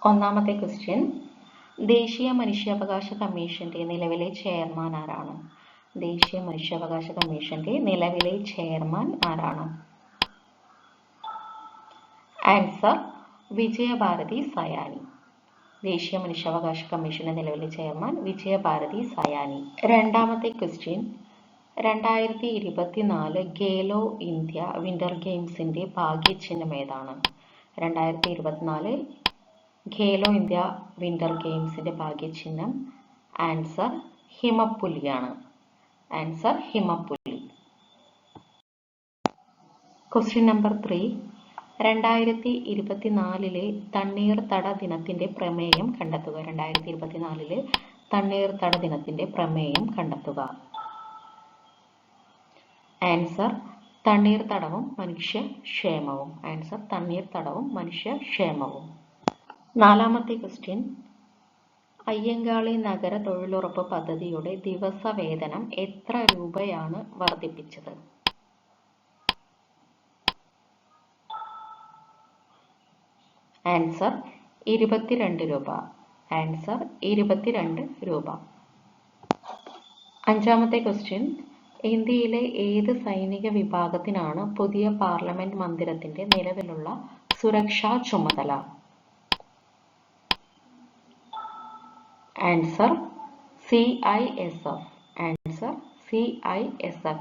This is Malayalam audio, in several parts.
ഒന്നാമത്തെ ക്വസ്റ്റ്യൻ, ദേശീയ മനുഷ്യാവകാശ കമ്മീഷന്റെ നിലവിലെ ചെയർമാൻ ആരാണ്? ദേശീയ മനുഷ്യാവകാശ കമ്മീഷന്റെ നിലവിലെ ചെയർമാൻ ആരാണ്? ആൻസർ വിജയഭാരതി സയാനി. ദേശീയ മനുഷ്യാവകാശ കമ്മീഷന്റെ നിലവിലെ ചെയർമാൻ വിജയഭാരതി സയാനി. രണ്ടാമത്തെ ക്വസ്റ്റ്യൻ, 2024 ഖേലോ ഇന്ത്യ വിന്റർ ഗെയിംസിന്റെ ഭാഗ്യചിഹ്നം ഏതാണ്? 2024 ഖേലോ ഇന്ത്യ വിന്റർ ഗെയിംസിന്റെ ഭാഗ്യചിഹ്നം ആൻസർ ഹിമപ്പുലിയാണ്. ആൻസർ ഹിമപ്പുലി. ക്വസ്റ്റ്യൻ നമ്പർ 3, 2024 തണ്ണീർത്തട ദിനത്തിന്റെ പ്രമേയം കണ്ടെത്തുക. 2024 തണ്ണീർത്തട ദിനത്തിന്റെ പ്രമേയം കണ്ടെത്തുക. ആൻസർ തണ്ണീർത്തടവും മനുഷ്യക്ഷേമവും. ആൻസർ തണ്ണീർത്തടവും മനുഷ്യക്ഷേമവും. നാലാമത്തെ ക്വസ്റ്റ്യൻ, അയ്യങ്കാളി നഗര തൊഴിലുറപ്പ് പദ്ധതിയുടെ ദിവസവേതനം എത്ര രൂപയാണ് വർദ്ധിപ്പിച്ചത്? ആൻസർ 22 രൂപ. ആൻസർ 22 രൂപ. അഞ്ചാമത്തെ ക്വസ്റ്റ്യൻ, ഇന്ത്യയിലെ ഏത് സൈനിക വിഭാഗത്തിനാണ് പുതിയ പാർലമെന്റ് മന്ദിരത്തിന്റെ നിലവിലുള്ള സുരക്ഷാ ചുമതല? Answer CISF. Answer CISF.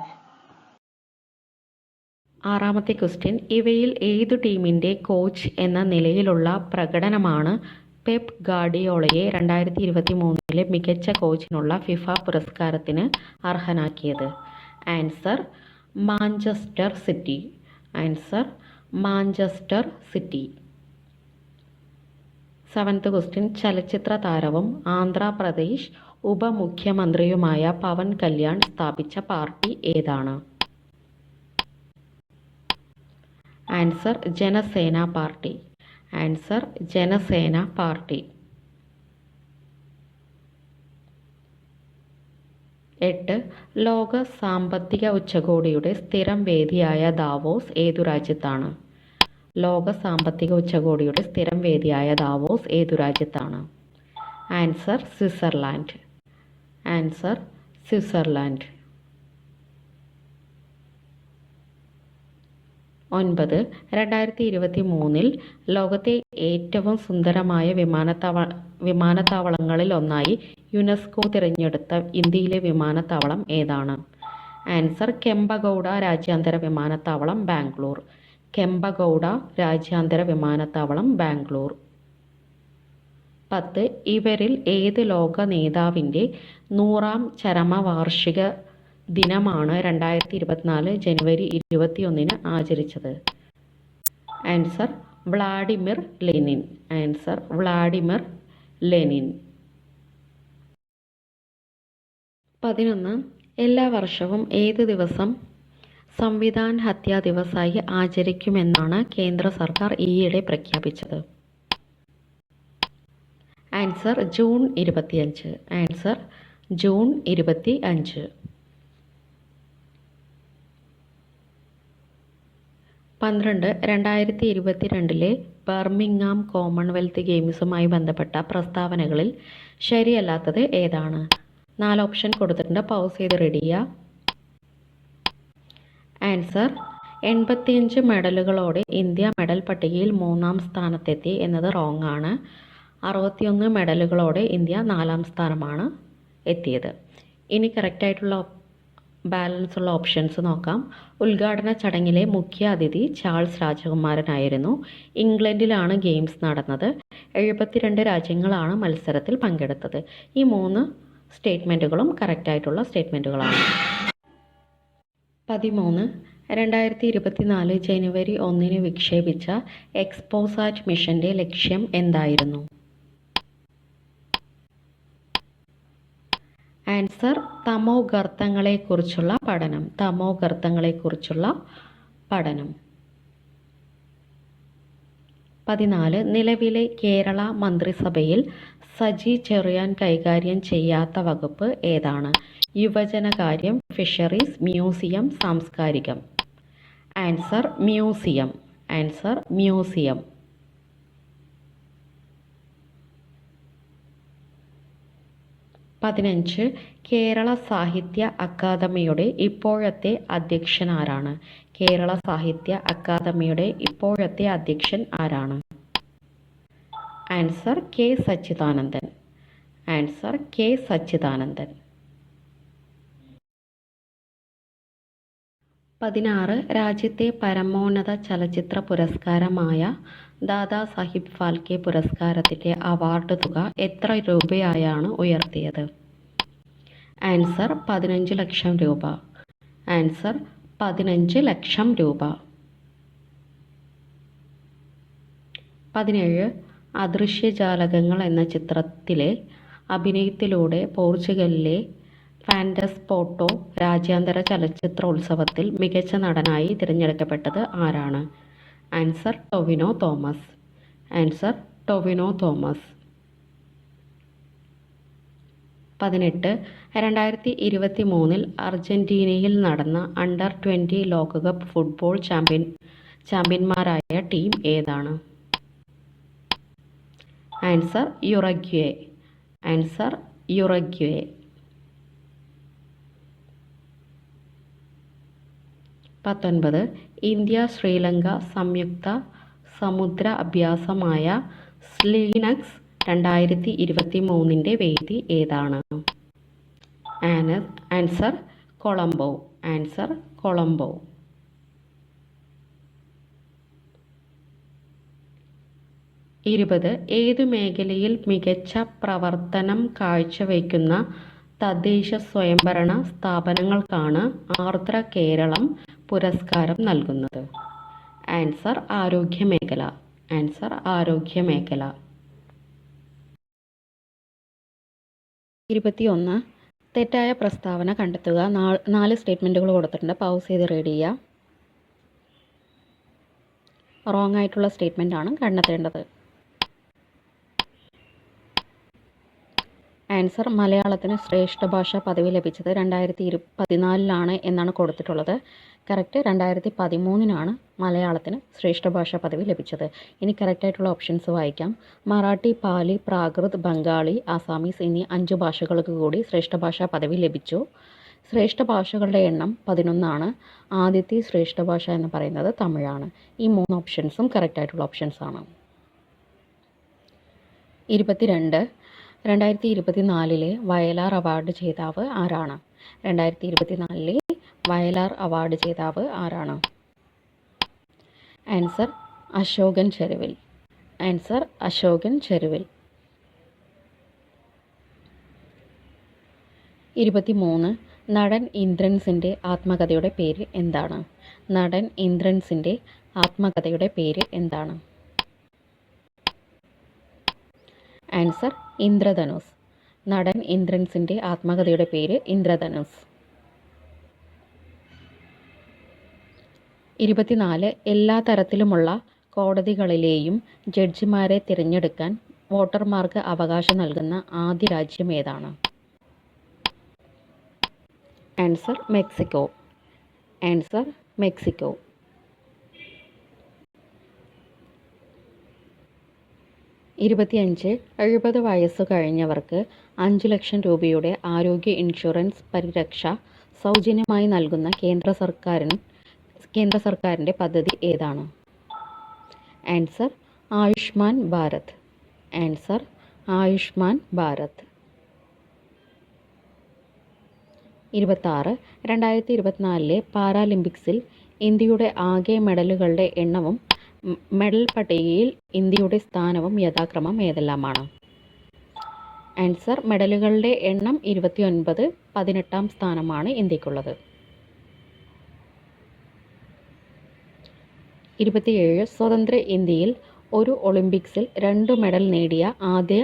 ആറാമത്തെ ക്വസ്റ്റ്യൻ, ഇവയിൽ ഏതു ടീമിന്റെ കോച്ച് എന്ന നിലയിലുള്ള പ്രകടനമാണ് പെപ് ഗാർഡിയോളയെ 2023 മികച്ച കോച്ചിനുള്ള ഫിഫ പുരസ്കാരത്തിന് അർഹനാക്കിയത്? Answer Manchester City. Answer Manchester City. Seventh question, ചലച്ചിത്ര താരവും ആന്ധ്രാപ്രദേശ് ഉപമുഖ്യമന്ത്രിയുമായ പവൻ കല്യാൺ സ്ഥാപിച്ച പാർട്ടി ഏതാണ്? Answer Janasena party. Answer Janasena party. 8, ലോക സാമ്പത്തിക ഉച്ചകോടിയുടെ സ്ഥിരം വേദിയായ ദാവോസ് ഏതു രാജ്യത്താണ്? ലോക സാമ്പത്തിക ഉച്ചകോടിയുടെ സ്ഥിരം വേദിയായ ദാവോസ് ഏതു രാജ്യത്താണ്? Answer Switzerland. Answer Switzerland. 9, 2023 ലോകത്തെ ഏറ്റവും സുന്ദരമായ വിമാനത്താവളങ്ങളിൽ ഒന്നായി യുനെസ്കോ തിരഞ്ഞെടുത്ത ഇന്ത്യയിലെ വിമാനത്താവളം ഏതാണ്? ആൻസർ കെമ്പഗൌഡ രാജ്യാന്തര വിമാനത്താവളം, ബാംഗ്ലൂർ. കെമ്പഗൌഡ രാജ്യാന്തര വിമാനത്താവളം, ബാംഗ്ലൂർ. 10, ഇവരിൽ ഏത് ലോക നേതാവിൻ്റെ 100ാം ചരമവാർഷിക ദിനമാണ് 2024 ജനുവരി 21 ആചരിച്ചത്? Answer Vladimir Lenin. Answer Vladimir Lenin. 11, എല്ലാ വർഷവും ഏത് ദിവസം സംവിധാൻ ഹത്യാ ദിവസായി ആചരിക്കുമെന്നാണ് കേന്ദ്ര സർക്കാർ ഈയിടെ പ്രഖ്യാപിച്ചത്? Answer June 25. Answer June 25. 12, 2022 Birmingham Commonwealth ഗെയിംസുമായി ബന്ധപ്പെട്ട പ്രസ്താവനകളിൽ ശരിയല്ലാത്തത് ഏതാണ്? 4 ഓപ്ഷൻ കൊടുത്തിട്ടുണ്ട്, പൗസ് ചെയ്ത് റെഡി ചെയ്യുക. ആൻസർ 85 മെഡലുകളോടെ ഇന്ത്യ മെഡൽ പട്ടികയിൽ 3ാം സ്ഥാനത്തെത്തി എന്നത് റോങ് ആണ്. 61 മെഡലുകളോടെ ഇന്ത്യ 4ാം സ്ഥാനമാണ് എത്തിയത്. ഇനി കറക്റ്റായിട്ടുള്ള ബാലൻസ് ഉള്ള ഓപ്ഷൻസ് നോക്കാം. ഉദ്ഘാടന ചടങ്ങിലെ മുഖ്യ അതിഥി ചാൾസ് രാജകുമാരനായിരുന്നു. ഇംഗ്ലണ്ടിലാണ് ഗെയിംസ് നടന്നത്. 72 രാജ്യങ്ങളാണ് മത്സരത്തിൽ പങ്കെടുത്തത്. ഈ 3 സ്റ്റേറ്റ്മെൻറ്റുകളും കറക്റ്റായിട്ടുള്ള സ്റ്റേറ്റ്മെൻറ്റുകളാണ്. 13, 2024 ജനുവരി 1 വിക്ഷേപിച്ച എക്സ്പോസാറ്റ് മിഷന്റെ ലക്ഷ്യം എന്തായിരുന്നു? ആൻസർ തമോഗർത്തങ്ങളെക്കുറിച്ചുള്ള പഠനം. തമോഗർത്തങ്ങളെക്കുറിച്ചുള്ള പഠനം. 14, നിലവിലെ കേരള മന്ത്രിസഭയിൽ സജി ചെറിയാൻ കൈകാര്യം ചെയ്യാത്ത വകുപ്പ് ഏതാണ്? യുവജനകാര്യം, ഫിഷറീസ്, മ്യൂസിയം, സാംസ്കാരികം. Answer museum. Answer museum. 15 Kerala Sahitya അക്കാദമിയുടെ ഇപ്പോഴത്തെ അധ്യക്ഷൻ ആരാണ്? കേരള സാഹിത്യ അക്കാദമിയുടെ ഇപ്പോഴത്തെ അധ്യക്ഷൻ ആരാണ്? Answer K Sachidanandan. Answer K Sachidanandan. 16 രാജ്യത്തെ പരമോന്നത ചലച്ചിത്ര പുരസ്കാരമായ ദാദാസാഹിബ് ഫാൽക്കെ പുരസ്കാരത്തിൻ്റെ അവാർഡ് തുക എത്ര രൂപയായാണ് ഉയർത്തിയത്? ആൻസർ 15 ലക്ഷം രൂപ. ആൻസർ 15 ലക്ഷം രൂപ. 17 അദൃശ്യജാലകങ്ങൾ എന്ന ചിത്രത്തിലെ അഭിനയത്തിലൂടെ പോർച്ചുഗലിലെ ഫാൻറ്റസ് പോർട്ടോ രാജ്യാന്തര ചലച്ചിത്രോത്സവത്തിൽ മികച്ച നടനായി തിരഞ്ഞെടുക്കപ്പെട്ടത് ആരാണ്? ആൻസർ ടൊവിനോ തോമസ്. ആൻസർ ടൊവിനോ തോമസ്. 18 2023 അർജന്റീനയിൽ നടന്ന അണ്ടർ 20 ലോകകപ്പ് ഫുട്ബോൾ ചാമ്പ്യന്മാരായ ടീം ഏതാണ്? ആൻസർ യുറഗ്വേ. ആൻസർ യുറഗ്വേ. 19 ഇന്ത്യ ശ്രീലങ്ക സംയുക്ത സമുദ്ര അഭ്യാസമായ സ്ലീനക്സ് 2023 വേദി ഏതാണ്? ആൻസർ കൊളംബോ. ആൻസർ കൊളംബോ. 20 ഏതു മേഖലയിൽ മികച്ച പ്രവർത്തനം കാഴ്ചവയ്ക്കുന്ന തദ്ദേശ സ്വയംഭരണ സ്ഥാപനങ്ങൾക്കാണ് ആർദ്ര കേരളം പുരസ്കാരം നൽകുന്നത്? ആൻസർ ആരോഗ്യമേഖല. ആൻസർ ആരോഗ്യമേഖല. 21 തെറ്റായ പ്രസ്താവന കണ്ടെത്തുക. 4 സ്റ്റേറ്റ്മെൻറ്റുകൾ കൊടുത്തിട്ടുണ്ട്. പൗസ് ചെയ്ത് റീഡ് ചെയ്യുക. റോങ് ആയിട്ടുള്ള സ്റ്റേറ്റ്മെൻ്റ് ആണ് കണ്ടെത്തേണ്ടത്. ആൻസർ മലയാളത്തിന് ശ്രേഷ്ഠ ഭാഷാ പദവി ലഭിച്ചത് 2014 എന്നാണ് കൊടുത്തിട്ടുള്ളത്. കറക്റ്റ് 2013 മലയാളത്തിന് ശ്രേഷ്ഠ ഭാഷാ പദവി ലഭിച്ചത്. ഇനി കറക്റ്റായിട്ടുള്ള ഓപ്ഷൻസ് വായിക്കാം. മറാഠി, പാലി, പ്രാകൃത്, ബംഗാളി, ആസാമീസ് എന്നീ 5 ഭാഷകൾക്ക് കൂടി ശ്രേഷ്ഠ ഭാഷാ പദവി ലഭിച്ചു. ശ്രേഷ്ഠ ഭാഷകളുടെ എണ്ണം 11. ആദ്യത്തെ ശ്രേഷ്ഠ ഭാഷ എന്ന് പറയുന്നത് തമിഴാണ്. ഈ 3 ഓപ്ഷൻസും കറക്റ്റായിട്ടുള്ള ഓപ്ഷൻസാണ്. 22 2024 വയലാർ അവാർഡ് ജേതാവ് ആരാണ്? 2024 വയലാർ അവാർഡ് ജേതാവ് ആരാണ്? ആൻസർ അശോകൻ ചെരുവിൽ. ആൻസർ അശോകൻ ചെരുവിൽ. 23 നടൻ ഇന്ദ്രൻസിൻ്റെ ആത്മകഥയുടെ പേര് എന്താണ്? നടൻ ഇന്ദ്രൻസിൻ്റെ ആത്മകഥയുടെ പേര് എന്താണ്? ആൻസർ ഇന്ദ്രധനുസ്. നടൻ ഇന്ദ്രൻസിൻ്റെ ആത്മകഥയുടെ പേര് ഇന്ദ്രധനുസ്. 24 എല്ലാ തരത്തിലുമുള്ള കോടതികളിലെയും ജഡ്ജിമാരെ തിരഞ്ഞെടുക്കാൻ വോട്ടർമാർക്ക് അവകാശം നൽകുന്ന ആദ്യ രാജ്യം ഏതാണ്? Answer Mexico. Answer Mexico. 25 70 വയസ്സ് കഴിഞ്ഞവർക്ക് 5 ലക്ഷം രൂപയുടെ ആരോഗ്യ ഇൻഷുറൻസ് പരിരക്ഷ സൗജന്യമായി നൽകുന്ന കേന്ദ്ര സർക്കാരിൻ്റെ പദ്ധതി ഏതാണ്? ആൻസർ ആയുഷ്മാൻ ഭാരത്. ആൻസർ ആയുഷ്മാൻ ഭാരത്. 26 2024 പാരാലിമ്പിക്സിൽ ഇന്ത്യയുടെ ആകെ മെഡലുകളുടെ എണ്ണവും മെഡൽ പട്ടികയിൽ ഇന്ത്യയുടെ സ്ഥാനവും യഥാക്രമം ഏതെല്ലാമാണ്? ആൻസർ മെഡലുകളുടെ എണ്ണം 29. 18ാം സ്ഥാനമാണ് ഇന്ത്യക്കുള്ളത്. 27 സ്വതന്ത്ര ഇന്ത്യയിൽ ഒരു ഒളിമ്പിക്സിൽ 2 മെഡൽ നേടിയ ആദ്യ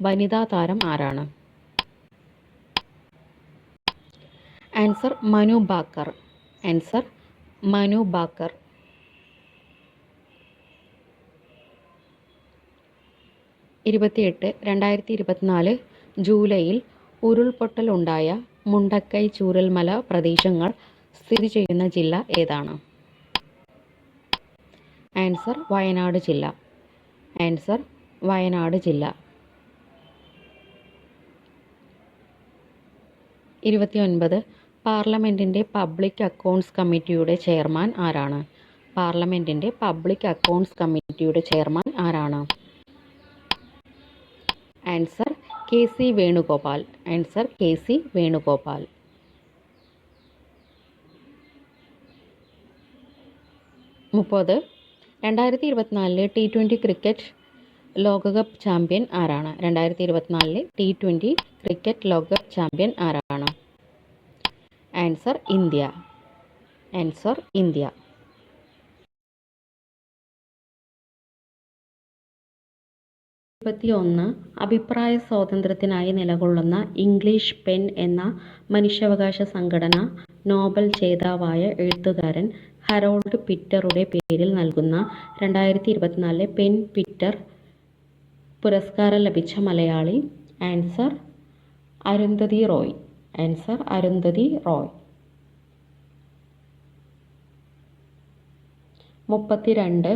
വനിതാ താരം ആരാണ്? ആൻസർ മനു ഭാക്കർ. ആൻസർ മനു ഭാക്കർ. 28 2024 ജൂലൈയിൽ ഉരുൾപൊട്ടലുണ്ടായ മുണ്ടക്കൈ ചൂരൽമല പ്രദേശങ്ങൾ സ്ഥിതി ചെയ്യുന്ന ജില്ല ഏതാണ്? ആൻസർ വയനാട് ജില്ല. ആൻസർ വയനാട് ജില്ല. 29. പാർലമെൻറ്റിൻ്റെ പബ്ലിക് അക്കൗണ്ട്സ് കമ്മിറ്റിയുടെ ചെയർമാൻ ആരാണ്? പാർലമെൻറ്റിൻ്റെ പബ്ലിക് അക്കൗണ്ട്സ് കമ്മിറ്റിയുടെ ചെയർമാൻ ആരാണ്? Answer K C Venugopal. Answer K C Venugopal. 30. 2024 T20 cricket ലോകകപ്പ് ചാമ്പ്യൻ ആരാണ്? 2024 T20 ക്രിക്കറ്റ് ലോകകപ്പ് ചാമ്പ്യൻ ആരാണ്? Answer India. Answer India. 21. അഭിപ്രായ സ്വാതന്ത്ര്യത്തിനായി നിലകൊള്ളുന്ന ഇംഗ്ലീഷ് പെൻ എന്ന മനുഷ്യാവകാശ സംഘടന നോബൽ ജേതാവായ എഴുത്തുകാരൻ ഹരോൾഡ് പിറ്ററുടെ പേരിൽ നൽകുന്ന 2024 പെൻ പിറ്റർ പുരസ്കാരം ലഭിച്ച മലയാളി? ആൻസർ അരുന്ധതി റോയ്. ആൻസർ അരുന്ധതി റോയ്. 32.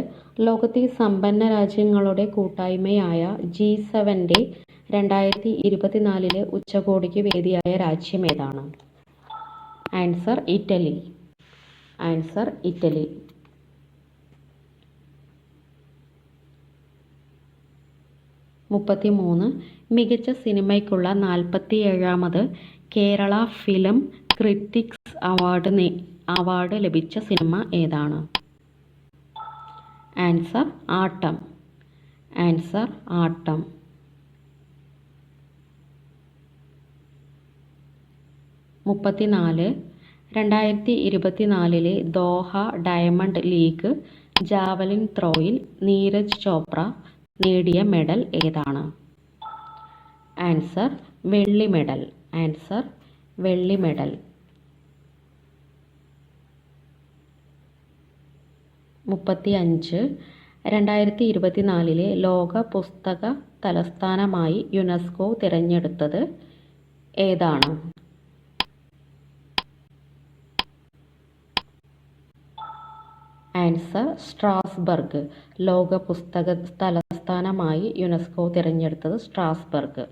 ലോകത്തെ സമ്പന്ന രാജ്യങ്ങളുടെ കൂട്ടായ്മയായ G7 2024 ഉച്ചകോടിക്ക് വേദിയായ രാജ്യം ഏതാണ്? Answer Italy. Answer Italy. 33. മികച്ച സിനിമയ്ക്കുള്ള 47ാമത് കേരള ഫിലിം ക്രിറ്റിക്സ് അവാർഡ് ലഭിച്ച സിനിമ ഏതാണ്? Answer Aattam. Answer Aattam. 34. 2024 Doha diamond league javelin ത്രോയിൽ നീരജ് ചോപ്ര നേടിയ മെഡൽ ഏതാണ്? ആൻസർ വെള്ളി മെഡൽ. ആൻസർ വെള്ളി മെഡൽ. 35. 2024 ലോക പുസ്തക തലസ്ഥാനമായി യുനെസ്കോ തിരഞ്ഞെടുത്തത് ഏതാണ്? Answer Strasbourg. ലോക പുസ്തക തലസ്ഥാനമായി യുനെസ്കോ തിരഞ്ഞെടുത്തത് സ്ട്രാസ്ബർഗ്.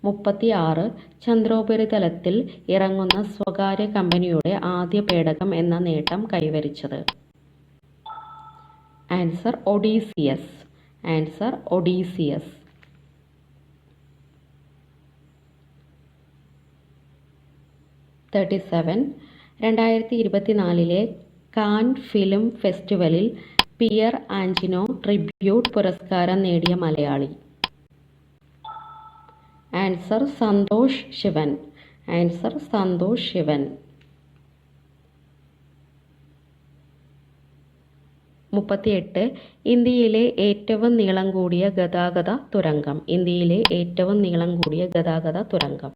36. ചന്ദ്രോപരിതലത്തിൽ ഇറങ്ങുന്ന സ്വകാര്യ കമ്പനിയുടെ ആദ്യ പേടകം എന്ന നേട്ടം കൈവരിച്ചത്? Answer Odysseus. Answer Odysseus. 37. 2024 Cannes film ഫെസ്റ്റിവലിൽ പിയർ ആഞ്ചിനോ ട്രിബ്യൂട്ട് പുരസ്കാരം നേടിയ മലയാളി? ആൻസർ സന്തോഷ് ശിവൻ. ആൻസർ സന്തോഷ് ശിവൻ. 38. ഇന്ത്യയിലെ ഏറ്റവും നീളം കൂടിയ ഗതാഗത തുരങ്കം? ഇന്ത്യയിലെ ഏറ്റവും നീളം കൂടിയ ഗതാഗത തുരങ്കം?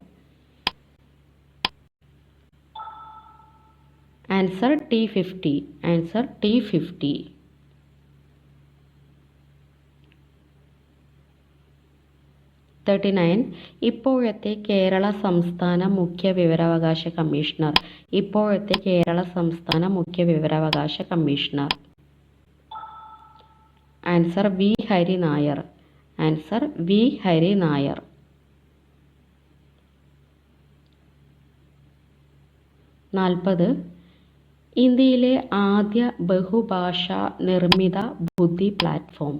Answer T50. Answer T50. 39. ഇപ്പോഴത്തെ കേരള സംസ്ഥാന മുഖ്യ വിവരാവകാശ കമ്മീഷണർ? ഇപ്പോഴത്തെ കേരള സംസ്ഥാന മുഖ്യ വിവരാവകാശ commissioner? Answer V Hari Nair. Answer V Hari Nair. 40. ഇന്ത്യയിലെ ആദ്യ ബഹുഭാഷാ നിർമ്മിത ബുദ്ധി പ്ലാറ്റ്ഫോം?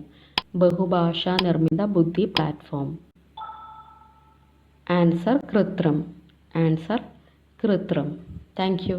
ബഹുഭാഷാ നിർമ്മിത ബുദ്ധി platform? Answer Krutrim. Answer Krutrim. Thank U.